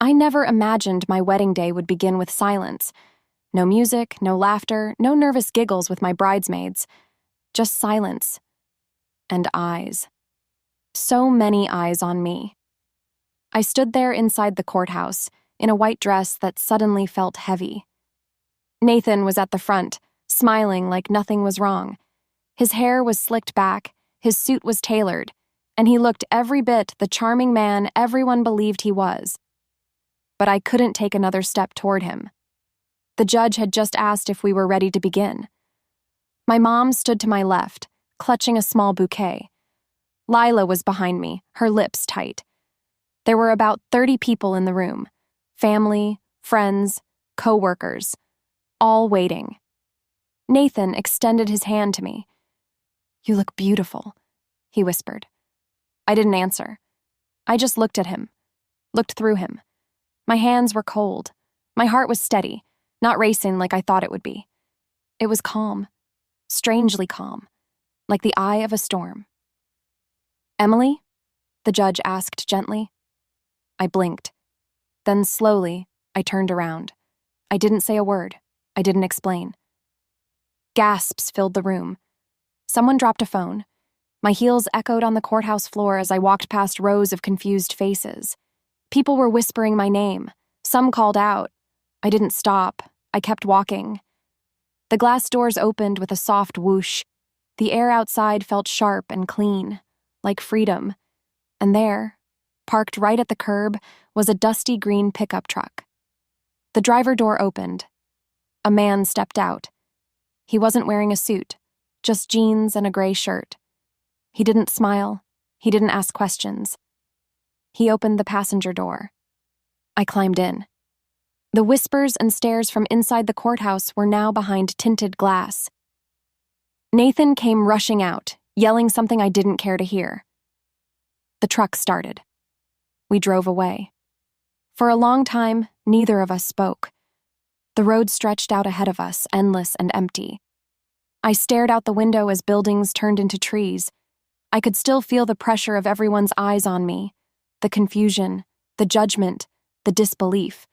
I never imagined my wedding day would begin with silence. No music, no laughter, no nervous giggles with my bridesmaids. Just silence. And eyes. So many eyes on me. I stood there inside the courthouse, in a white dress that suddenly felt heavy. Nathan was at the front, smiling like nothing was wrong. His hair was slicked back, his suit was tailored, and he looked every bit the charming man everyone believed he was. But I couldn't take another step toward him. The judge had just asked if we were ready to begin. My mom stood to my left, clutching a small bouquet. Lila was behind me, her lips tight. There were about 30 people in the room, family, friends, co-workers, all waiting. Nathan extended his hand to me. "You look beautiful," he whispered. I didn't answer. I just looked at him, looked through him. My hands were cold. My heart was steady, not racing like I thought it would be. It was calm, strangely calm, like the eye of a storm. "Emily?" the judge asked gently. I blinked. Then slowly, I turned around. I didn't say a word. I didn't explain. Gasps filled the room. Someone dropped a phone. My heels echoed on the courthouse floor as I walked past rows of confused faces. People were whispering my name. Some called out. I didn't stop. I kept walking. The glass doors opened with a soft whoosh. The air outside felt sharp and clean, like freedom. And there, parked right at the curb, was a dusty green pickup truck. The driver door opened. A man stepped out. He wasn't wearing a suit, just jeans and a gray shirt. He didn't smile. He didn't ask questions. He opened the passenger door. I climbed in. The whispers and stares from inside the courthouse were now behind tinted glass. Nathan came rushing out, yelling something I didn't care to hear. The truck started. We drove away. For a long time, neither of us spoke. The road stretched out ahead of us, endless and empty. I stared out the window as buildings turned into trees. I could still feel the pressure of everyone's eyes on me, the confusion, the judgment, the disbelief.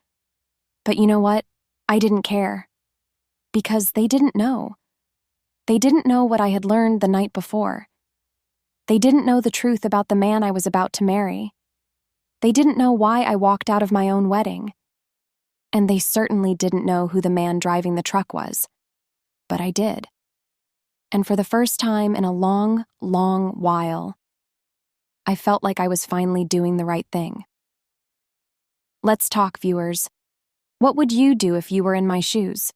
But you know what? I didn't care. Because they didn't know. They didn't know what I had learned the night before. They didn't know the truth about the man I was about to marry. They didn't know why I walked out of my own wedding. And they certainly didn't know who the man driving the truck was. But I did. And for the first time in a long, long while, I felt like I was finally doing the right thing. Let's talk, viewers. What would you do if you were in my shoes?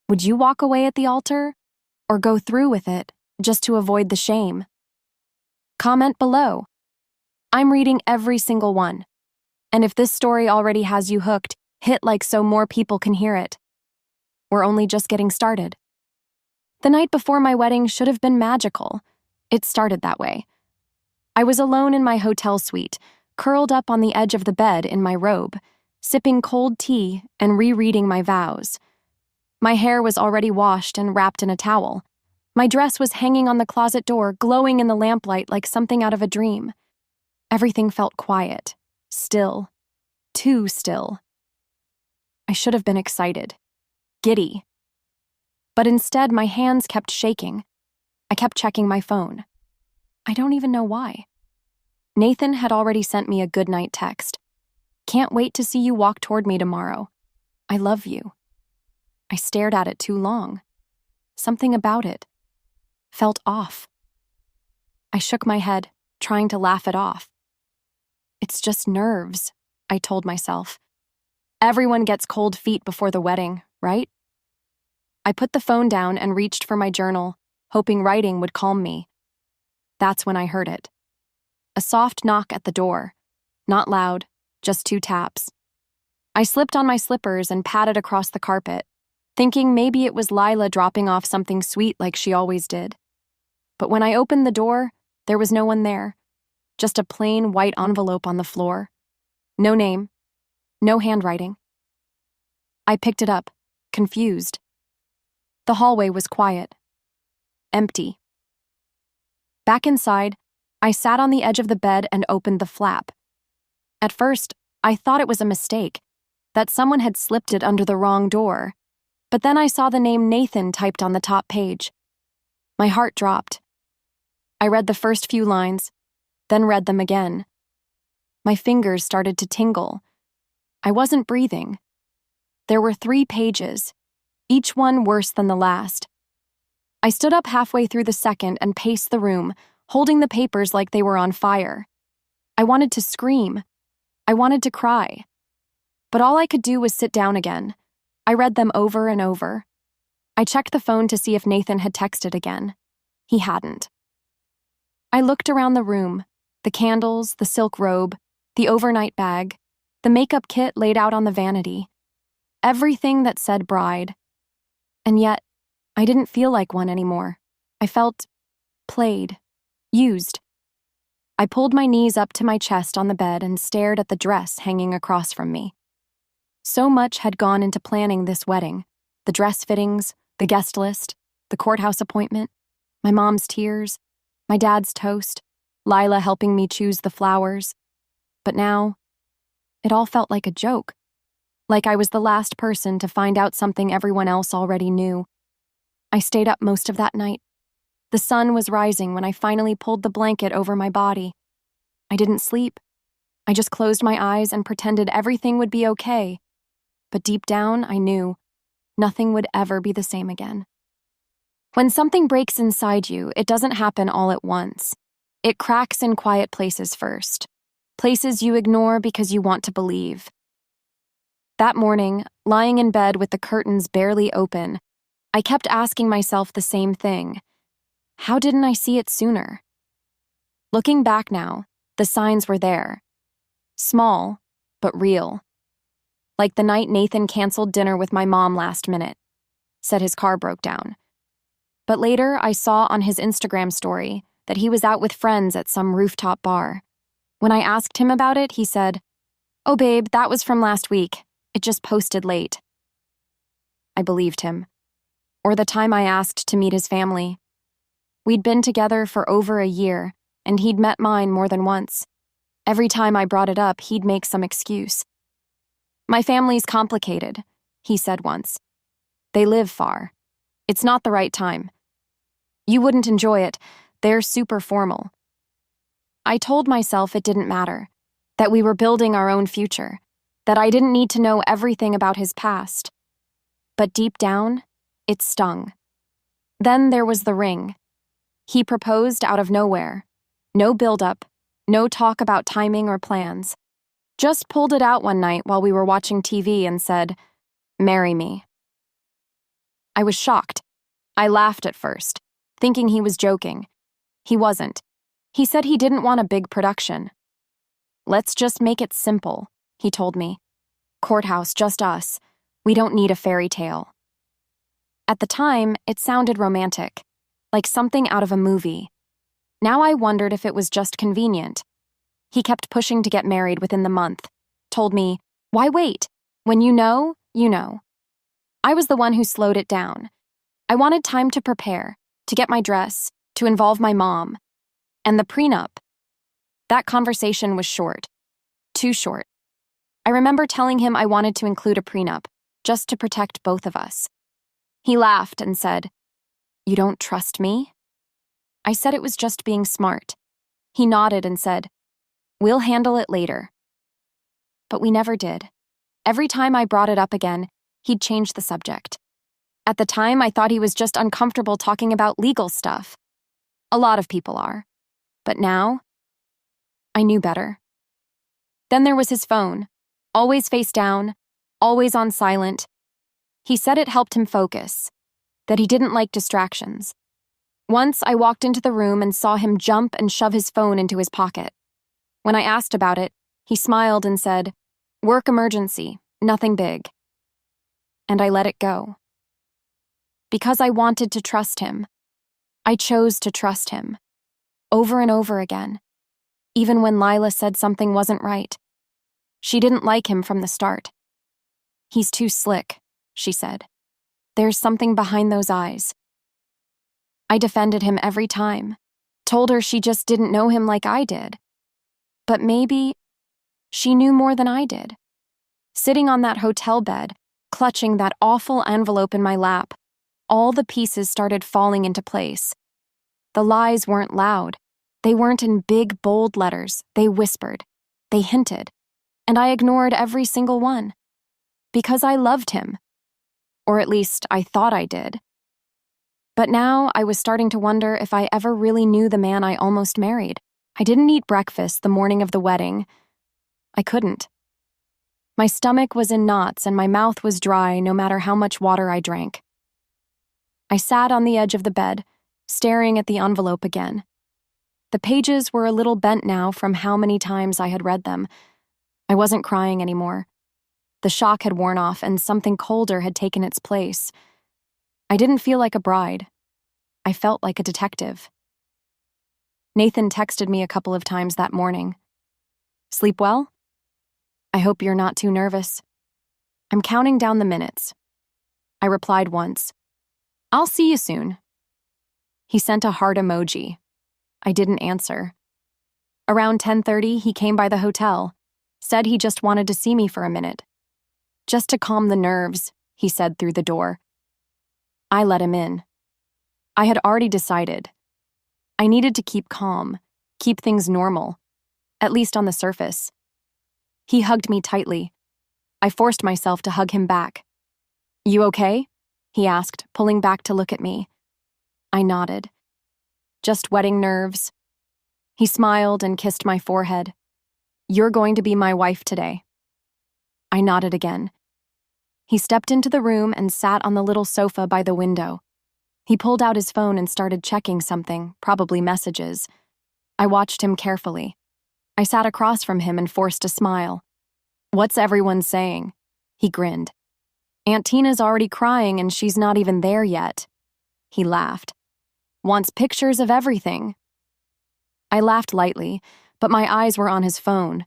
Would you walk away at the altar, or go through with it just to avoid the shame? Comment below. I'm reading every single one. And if this story already has you hooked, hit like so more people can hear it. We're only just getting started. The night before my wedding should have been magical. It started that way. I was alone in my hotel suite, curled up on the edge of the bed in my robe, sipping cold tea and rereading my vows. My hair was already washed and wrapped in a towel. My dress was hanging on the closet door, glowing in the lamplight like something out of a dream. Everything felt quiet, still, too still. I should have been excited, giddy. But instead, my hands kept shaking. I kept checking my phone. I don't even know why. Nathan had already sent me a goodnight text. "Can't wait to see you walk toward me tomorrow. I love you." I stared at it too long. Something about it felt off. I shook my head, trying to laugh it off. "It's just nerves," I told myself. "Everyone gets cold feet before the wedding, right?" I put the phone down and reached for my journal, hoping writing would calm me. That's when I heard it. A soft knock at the door. Not loud, just 2 taps. I slipped on my slippers and padded across the carpet, thinking maybe it was Lila dropping off something sweet like she always did. But when I opened the door, there was no one there. Just a plain white envelope on the floor. No name. No handwriting. I picked it up, confused. The hallway was quiet. Empty. Back inside, I sat on the edge of the bed and opened the flap. At first, I thought it was a mistake, that someone had slipped it under the wrong door. But then I saw the name Nathan typed on the top page. My heart dropped. I read the first few lines, then read them again. My fingers started to tingle. I wasn't breathing. There were 3 pages, each one worse than the last. I stood up halfway through the second and paced the room, holding the papers like they were on fire. I wanted to scream. I wanted to cry. But all I could do was sit down again. I read them over and over. I checked the phone to see if Nathan had texted again. He hadn't. I looked around the room, the candles, the silk robe, the overnight bag, the makeup kit laid out on the vanity. Everything that said bride. And yet, I didn't feel like one anymore. I felt played, used. I pulled my knees up to my chest on the bed and stared at the dress hanging across from me. So much had gone into planning this wedding. The dress fittings, the guest list, the courthouse appointment, my mom's tears, my dad's toast, Lila helping me choose the flowers. But now, it all felt like a joke. Like I was the last person to find out something everyone else already knew. I stayed up most of that night. The sun was rising when I finally pulled the blanket over my body. I didn't sleep. I just closed my eyes and pretended everything would be okay. But deep down, I knew nothing would ever be the same again. When something breaks inside you, it doesn't happen all at once. It cracks in quiet places first. Places you ignore because you want to believe. That morning, lying in bed with the curtains barely open, I kept asking myself the same thing. How didn't I see it sooner? Looking back now, the signs were there. Small, but real. Like the night Nathan canceled dinner with my mom last minute, said his car broke down. But later, I saw on his Instagram story that he was out with friends at some rooftop bar. When I asked him about it, he said, "Oh babe, that was from last week. It just posted late." I believed him. Or the time I asked to meet his family. We'd been together for over a year, and he'd met mine more than once. Every time I brought it up, he'd make some excuse. "My family's complicated," he said once. "They live far. It's not the right time. You wouldn't enjoy it. They're super formal." I told myself it didn't matter, that we were building our own future, that I didn't need to know everything about his past. But deep down, it stung. Then there was the ring. He proposed out of nowhere. No build-up, no talk about timing or plans. Just pulled it out one night while we were watching TV and said, "Marry me." I was shocked. I laughed at first, thinking he was joking. He wasn't. He said he didn't want a big production. "Let's just make it simple," he told me. "Courthouse, just us. We don't need a fairy tale." At the time, it sounded romantic, like something out of a movie. Now I wondered if it was just convenient. He kept pushing to get married within the month, told me, "Why wait? When you know, you know." I was the one who slowed it down. I wanted time to prepare, to get my dress, to involve my mom. And the prenup. That conversation was short. Too short. I remember telling him I wanted to include a prenup, just to protect both of us. He laughed and said, "You don't trust me?" I said it was just being smart. He nodded and said, "We'll handle it later." But we never did. Every time I brought it up again, he'd change the subject. At the time, I thought he was just uncomfortable talking about legal stuff. A lot of people are. But now, I knew better. Then there was his phone, always face down, always on silent. He said it helped him focus, that he didn't like distractions. Once I walked into the room and saw him jump and shove his phone into his pocket. When I asked about it, he smiled and said, "Work emergency, nothing big." And I let it go. Because I wanted to trust him. I chose to trust him. Over and over again. Even when Lila said something wasn't right. She didn't like him from the start. "He's too slick," she said. "There's something behind those eyes." I defended him every time. Told her she just didn't know him like I did. But maybe She knew more than I did. Sitting on that hotel bed, clutching that awful envelope in my lap, all the pieces started falling into place. The lies weren't loud. They weren't in big, bold letters. They whispered. They hinted. And I ignored every single one. Because I loved him. Or at least I thought I did. But now I was starting to wonder if I ever really knew the man I almost married. I didn't eat breakfast the morning of the wedding. I couldn't. My stomach was in knots and my mouth was dry no matter how much water I drank. I sat on the edge of the bed, staring at the envelope again. The pages were a little bent now from how many times I had read them. I wasn't crying anymore. The shock had worn off and something colder had taken its place. I didn't feel like a bride. I felt like a detective. Nathan texted me a couple of times that morning. "Sleep well? I hope you're not too nervous. I'm counting down the minutes." I replied once. "I'll see you soon." He sent a heart emoji. I didn't answer. Around 10:30, he came by the hotel, said he just wanted to see me for a minute. "Just to calm the nerves," he said through the door. I let him in. I had already decided. I needed to keep calm, keep things normal, at least on the surface. He hugged me tightly. I forced myself to hug him back. "You okay?" he asked, pulling back to look at me. I nodded. "Just wedding nerves." He smiled and kissed my forehead. "You're going to be my wife today." I nodded again. He stepped into the room and sat on the little sofa by the window. He pulled out his phone and started checking something, probably messages. I watched him carefully. I sat across from him and forced a smile. "What's everyone saying?" He grinned. "Aunt Tina's already crying and she's not even there yet." He laughed. "Wants pictures of everything." I laughed lightly, but my eyes were on his phone.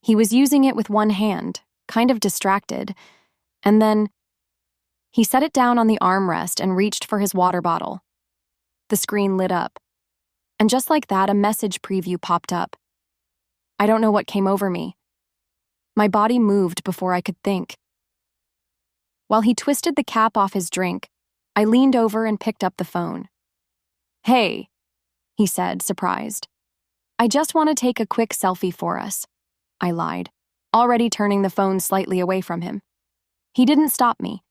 He was using it with one hand, kind of distracted, and then he set it down on the armrest and reached for his water bottle. The screen lit up, and just like that, a message preview popped up. I don't know what came over me. My body moved before I could think. While he twisted the cap off his drink, I leaned over and picked up the phone. "Hey," he said, surprised. "I just want to take a quick selfie for us," I lied, already turning the phone slightly away from him. He didn't stop me.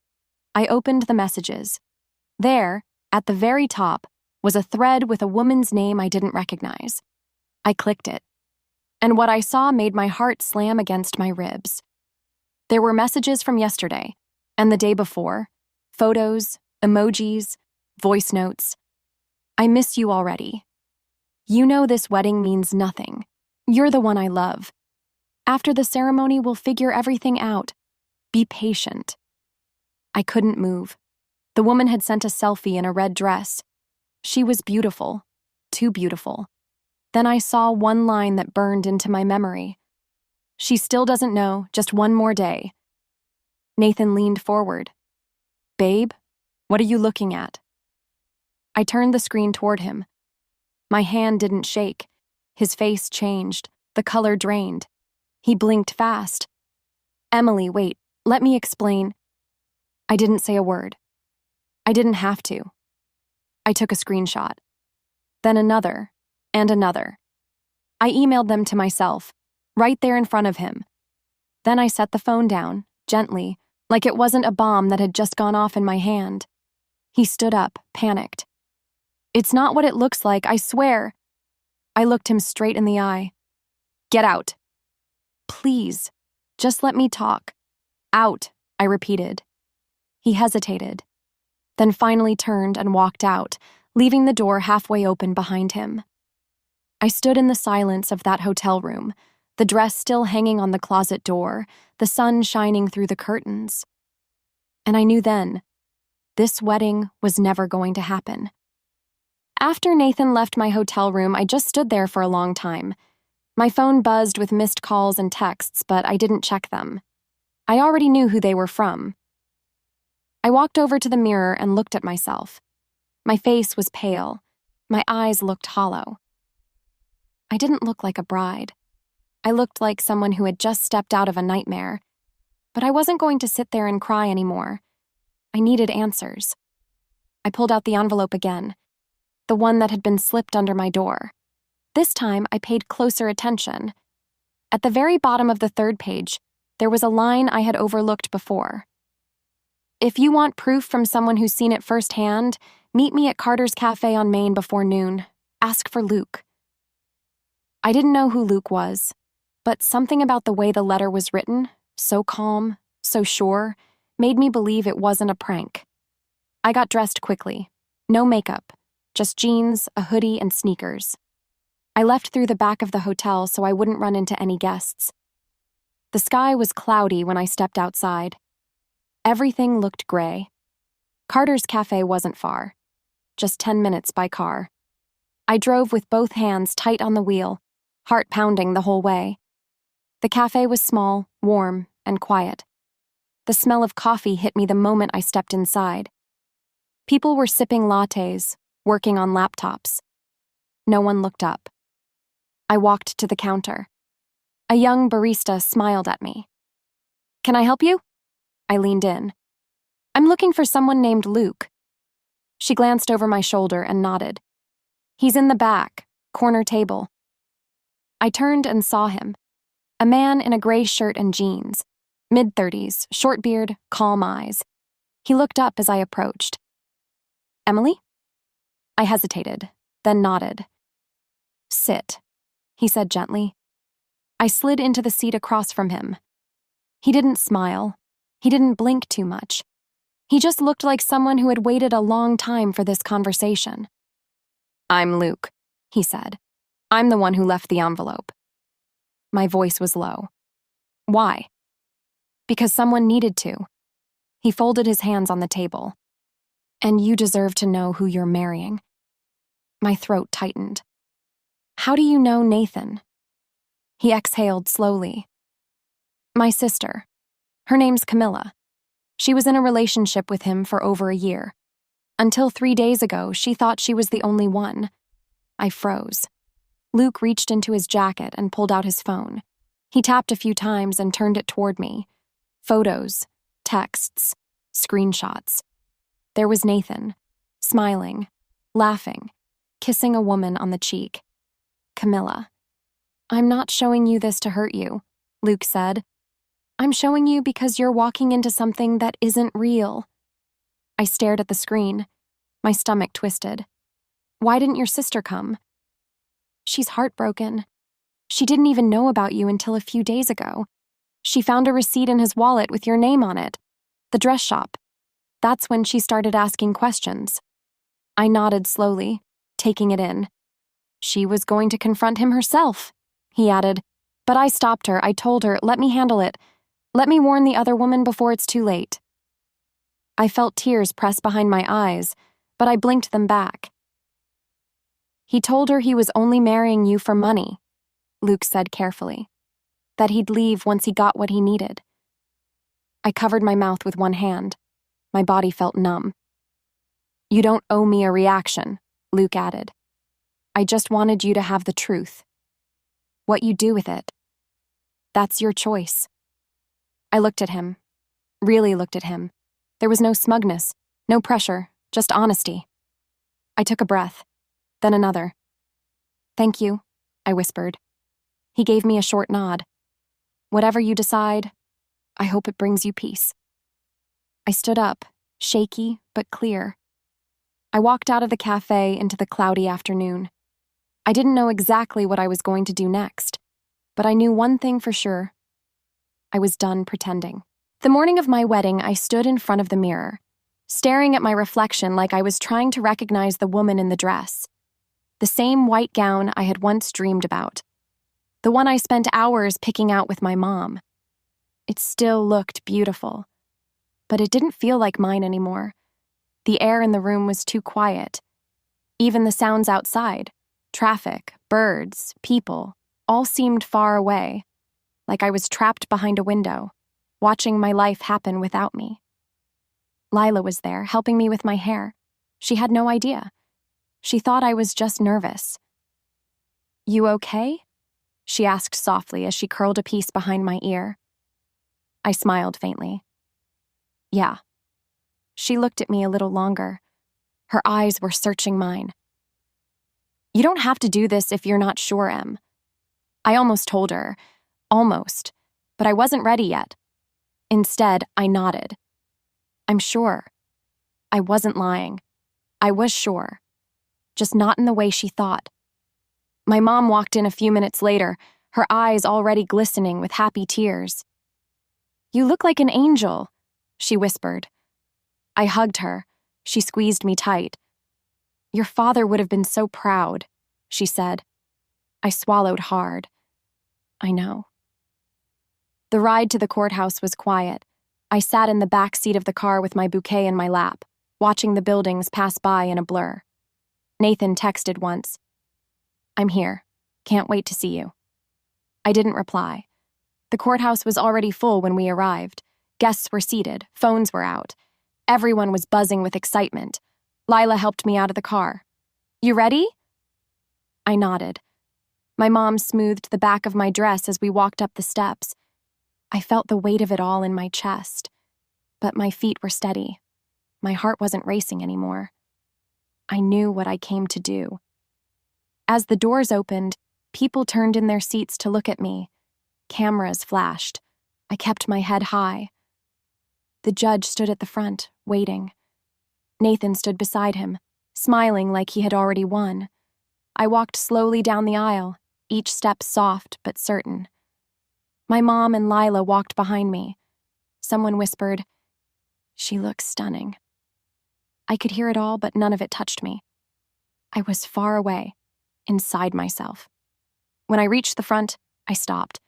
I opened the messages. There, at the very top, was a thread with a woman's name I didn't recognize. I clicked it, and what I saw made my heart slam against my ribs. There were messages from yesterday and the day before, photos, emojis, voice notes. "I miss you already. You know this wedding means nothing. You're the one I love. After the ceremony, we'll figure everything out. Be patient." I couldn't move. The woman had sent a selfie in a red dress. She was beautiful, too beautiful. Then I saw one line that burned into my memory. "She still doesn't know, just one more day." Nathan leaned forward. "Babe, what are you looking at?" I turned the screen toward him. My hand didn't shake. His face changed, the color drained. He blinked fast. "Emily, wait, let me explain." I didn't say a word. I didn't have to. I took a screenshot. Then another, and another. I emailed them to myself, right there in front of him. Then I set the phone down, gently, like it wasn't a bomb that had just gone off in my hand. He stood up, panicked. "It's not what it looks like, I swear." I looked him straight in the eye. "Get out." "Please, just let me talk." "Out," I repeated. He hesitated, then finally turned and walked out, leaving the door halfway open behind him. I stood in the silence of that hotel room, the dress still hanging on the closet door, the sun shining through the curtains. And I knew then, this wedding was never going to happen. After Nathan left my hotel room, I just stood there for a long time. My phone buzzed with missed calls and texts, but I didn't check them. I already knew who they were from. I walked over to the mirror and looked at myself. My face was pale. My eyes looked hollow. I didn't look like a bride. I looked like someone who had just stepped out of a nightmare. But I wasn't going to sit there and cry anymore. I needed answers. I pulled out the envelope again, the one that had been slipped under my door. This time, I paid closer attention. At the very bottom of the third page, there was a line I had overlooked before. If you want proof from someone who's seen it firsthand, meet me at Carter's Cafe on Main before noon. Ask for Luke. I didn't know who Luke was, but something about the way the letter was written, so calm, so sure, made me believe it wasn't a prank. I got dressed quickly. No makeup, just jeans, a hoodie, and sneakers. I left through the back of the hotel so I wouldn't run into any guests. The sky was cloudy when I stepped outside. Everything looked gray. Carter's Cafe wasn't far, just 10 minutes by car. I drove with both hands tight on the wheel, heart pounding the whole way. The cafe was small, warm, and quiet. The smell of coffee hit me the moment I stepped inside. People were sipping lattes, working on laptops. No one looked up. I walked to the counter. A young barista smiled at me. "Can I help you?" I leaned in. "I'm looking for someone named Luke." She glanced over my shoulder and nodded. "He's in the back, corner table." I turned and saw him. A man in a gray shirt and jeans, mid-30s, short beard, calm eyes. He looked up as I approached. "Emily?" I hesitated, then nodded. "Sit," he said gently. I slid into the seat across from him. He didn't smile. He didn't blink too much. He just looked like someone who had waited a long time for this conversation. "I'm Luke," he said. "I'm the one who left the envelope." My voice was low. "Why?" "Because someone needed to." He folded his hands on the table. "And you deserve to know who you're marrying." My throat tightened. "How do you know Nathan?" He exhaled slowly. "My sister. Her name's Camilla. She was in a relationship with him for over a year. Until 3 days ago, she thought she was the only one." I froze. Luke reached into his jacket and pulled out his phone. He tapped a few times and turned it toward me. Photos, texts, screenshots. There was Nathan, smiling, laughing, kissing a woman on the cheek. "Camilla, I'm not showing you this to hurt you," Luke said. "I'm showing you because you're walking into something that isn't real." I stared at the screen. My stomach twisted. "Why didn't your sister come?" "She's heartbroken. She didn't even know about you until a few days ago. She found a receipt in his wallet with your name on it. The dress shop. That's when she started asking questions." I nodded slowly, taking it in. "She was going to confront him herself," he added. But I stopped her. I told her, "Let me handle it. Let me warn the other woman before it's too late." I felt tears press behind my eyes, but I blinked them back. "He told her he was only marrying you for money," Luke said carefully. "That he'd leave once he got what he needed." I covered my mouth with one hand. My body felt numb. "You don't owe me a reaction," Luke added. "I just wanted you to have the truth. What you do with it, that's your choice." I looked at him, really looked at him. There was no smugness, no pressure, just honesty. I took a breath, then another. "Thank you," I whispered. He gave me a short nod. "Whatever you decide, I hope it brings you peace." I stood up, shaky but clear. I walked out of the cafe into the cloudy afternoon. I didn't know exactly what I was going to do next, but I knew one thing for sure. I was done pretending. The morning of my wedding, I stood in front of the mirror, staring at my reflection like I was trying to recognize the woman in the dress. The same white gown I had once dreamed about. The one I spent hours picking out with my mom. It still looked beautiful, but it didn't feel like mine anymore. The air in the room was too quiet. Even the sounds outside, traffic, birds, people, all seemed far away, like I was trapped behind a window, watching my life happen without me. Lila was there, helping me with my hair. She had no idea. She thought I was just nervous. "You okay?" she asked softly as she curled a piece behind my ear. I smiled faintly. Yeah. She looked at me a little longer. Her eyes were searching mine. You don't have to do this if you're not sure, Em. I almost told her. Almost. But I wasn't ready yet. Instead, I nodded. I'm sure. I wasn't lying. I was sure. Just not in the way she thought. My mom walked in a few minutes later, her eyes already glistening with happy tears. You look like an angel, she whispered. I hugged her. She squeezed me tight. Your father would have been so proud, she said. I swallowed hard. I know. The ride to the courthouse was quiet. I sat in the back seat of the car with my bouquet in my lap, watching the buildings pass by in a blur. Nathan texted once. I'm here. Can't wait to see you. I didn't reply. The courthouse was already full when we arrived. Guests were seated, phones were out. Everyone was buzzing with excitement. Lila helped me out of the car. You ready? I nodded. My mom smoothed the back of my dress as we walked up the steps. I felt the weight of it all in my chest, but my feet were steady. My heart wasn't racing anymore. I knew what I came to do. As the doors opened, people turned in their seats to look at me. Cameras flashed. I kept my head high. The judge stood at the front, waiting. Nathan stood beside him, smiling like he had already won. I walked slowly down the aisle, each step soft but certain. My mom and Lila walked behind me. Someone whispered, "She looks stunning." I could hear it all, but none of it touched me. I was far away, inside myself. When I reached the front, I stopped.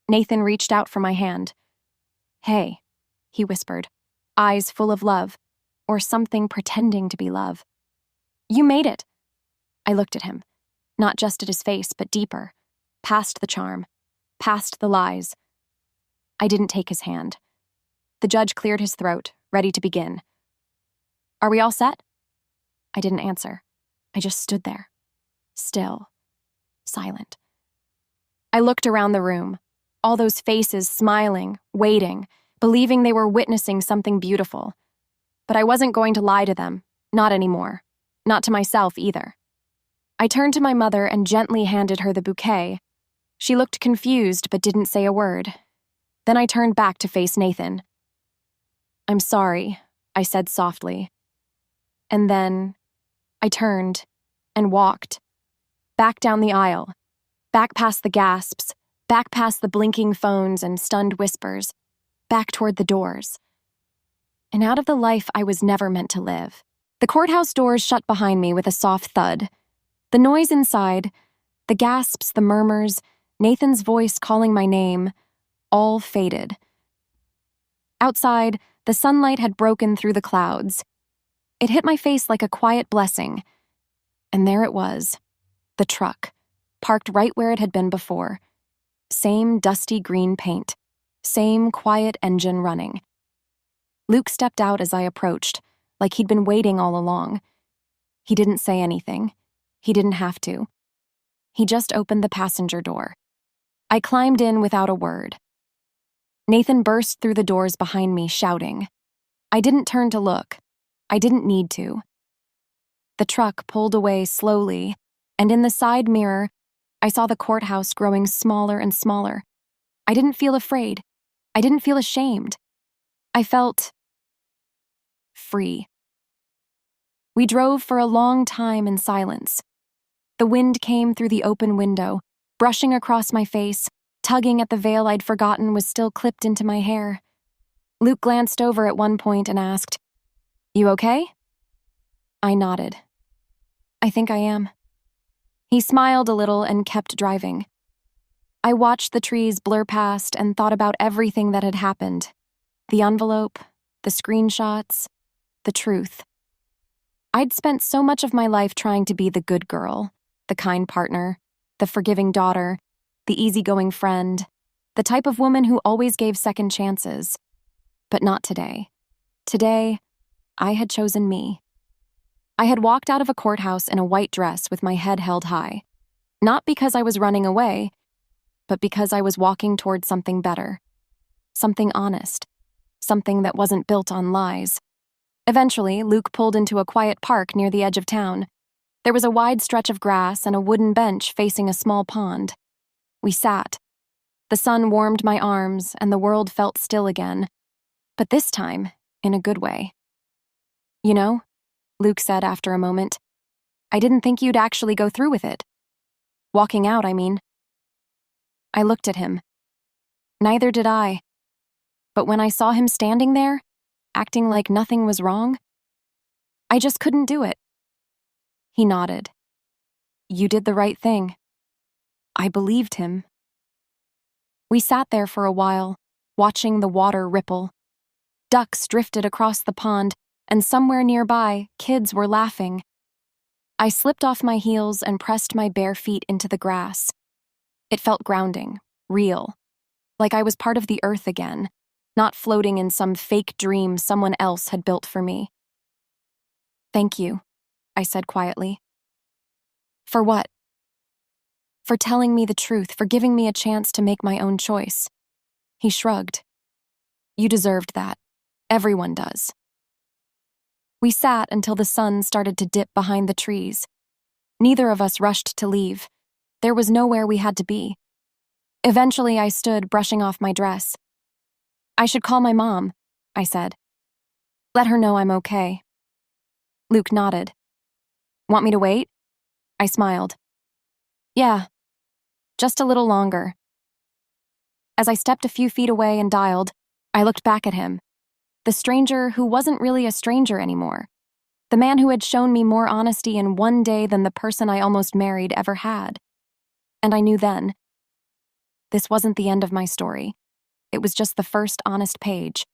Nathan reached out for my hand. Hey, he whispered, eyes full of love, or something pretending to be love. You made it. I looked at him, not just at his face, but deeper, past the charm, past the lies. I didn't take his hand. The judge cleared his throat, ready to begin. Are we all set? I didn't answer. I just stood there, still, silent. I looked around the room, all those faces smiling, waiting, believing they were witnessing something beautiful. But I wasn't going to lie to them, not anymore, not to myself either. I turned to my mother and gently handed her the bouquet. She looked confused but didn't say a word. Then I turned back to face Nathan. I'm sorry, I said softly. And then I turned and walked, back down the aisle, back past the gasps, back past the blinking phones and stunned whispers, back toward the doors. And out of the life I was never meant to live. The courthouse doors shut behind me with a soft thud. The noise inside, the gasps, the murmurs, Nathan's voice calling my name, all faded. Outside, the sunlight had broken through the clouds. It hit my face like a quiet blessing. And there it was, the truck, parked right where it had been before. Same dusty green paint, same quiet engine running. Luke stepped out as I approached, like he'd been waiting all along. He didn't say anything. He didn't have to. He just opened the passenger door. I climbed in without a word. Nathan burst through the doors behind me, shouting. I didn't turn to look. I didn't need to. The truck pulled away slowly, and in the side mirror, I saw the courthouse growing smaller and smaller. I didn't feel afraid. I didn't feel ashamed. I felt free. We drove for a long time in silence. The wind came through the open window, brushing across my face, tugging at the veil I'd forgotten was still clipped into my hair. Luke glanced over at one point and asked, You okay? I nodded. I think I am. He smiled a little and kept driving. I watched the trees blur past and thought about everything that had happened. The envelope, the screenshots, the truth. I'd spent so much of my life trying to be the good girl, the kind partner, the forgiving daughter, the easygoing friend, the type of woman who always gave second chances. But not today. Today, I had chosen me. I had walked out of a courthouse in a white dress with my head held high. Not because I was running away, but because I was walking toward something better. Something honest. Something that wasn't built on lies. Eventually, Luke pulled into a quiet park near the edge of town. There was a wide stretch of grass and a wooden bench facing a small pond. We sat. The sun warmed my arms, and the world felt still again. But this time, in a good way. "You know," Luke said after a moment, "I didn't think you'd actually go through with it. Walking out, I mean." I looked at him. Neither did I. But when I saw him standing there, acting like nothing was wrong, I just couldn't do it. He nodded. "You did the right thing." I believed him. We sat there for a while, watching the water ripple. Ducks drifted across the pond, and somewhere nearby, kids were laughing. I slipped off my heels and pressed my bare feet into the grass. It felt grounding, real, like I was part of the earth again, not floating in some fake dream someone else had built for me. "Thank you," I said quietly. "For what?" "For telling me the truth, for giving me a chance to make my own choice." He shrugged. "You deserved that. Everyone does." We sat until the sun started to dip behind the trees. Neither of us rushed to leave. There was nowhere we had to be. Eventually, I stood, brushing off my dress. "I should call my mom," I said. "Let her know I'm okay." Luke nodded. "Want me to wait?" I smiled. "Yeah, just a little longer." As I stepped a few feet away and dialed, I looked back at him. The stranger who wasn't really a stranger anymore. The man who had shown me more honesty in one day than the person I almost married ever had. And I knew then, this wasn't the end of my story. It was just the first honest page.